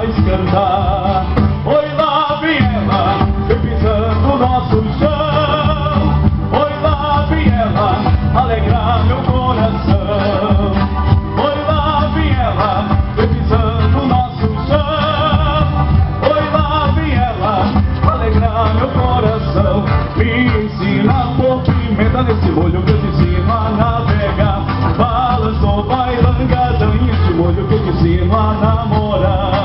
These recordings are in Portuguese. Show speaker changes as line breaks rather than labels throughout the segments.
faz cantar. Oi, lá vem ela, vem pisando o nosso chão. Oi, lá vem ela, alegrar meu coração. Oi, lá vem ela, vem pisando o nosso chão. Oi, lá vem ela, alegrar meu coração. Me ensina a pôr pimenta nesse molho que eu te ensino a navegar. Balançou, bailangadão, e este molho que eu te ensino a namorar.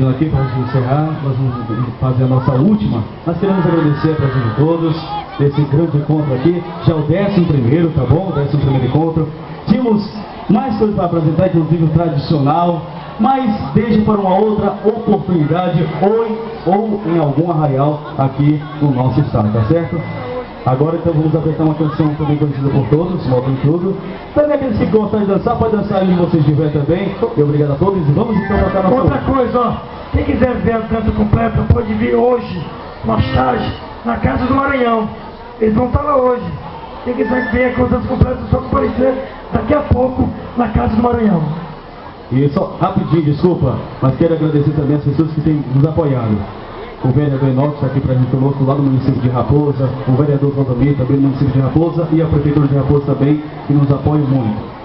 caminhando aqui para a gente encerrar, nós vamos fazer a nossa última. Nós queremos agradecer a presença de todos desse grande encontro aqui, já o 11º, tá bom? O 11º encontro. Tínhamos mais coisas para apresentar, inclusive o tradicional, mas deixe para uma outra oportunidade ou em algum arraial aqui no nosso estado, tá certo? Agora então vamos apresentar uma canção também conhecida por todos, Moto em Tudo. Também aqueles que gostam de dançar, pode dançar onde vocês estiverem também. E obrigado a todos e vamos então tocar nossa
outra coisa, ó, quem quiser ver a dança completa pode vir hoje, mais tarde, na Casa do Maranhão. Eles vão estar lá hoje. Quem quiser ver a dança completa, só comparecer daqui a pouco na Casa do Maranhão.
E só rapidinho, desculpa, mas quero agradecer também as pessoas que têm nos apoiado. O vereador Enoque está aqui presente conosco lá no município de Raposa, o vereador Valdomiro também no município de Raposa e a prefeitura de Raposa também, que nos apoia muito.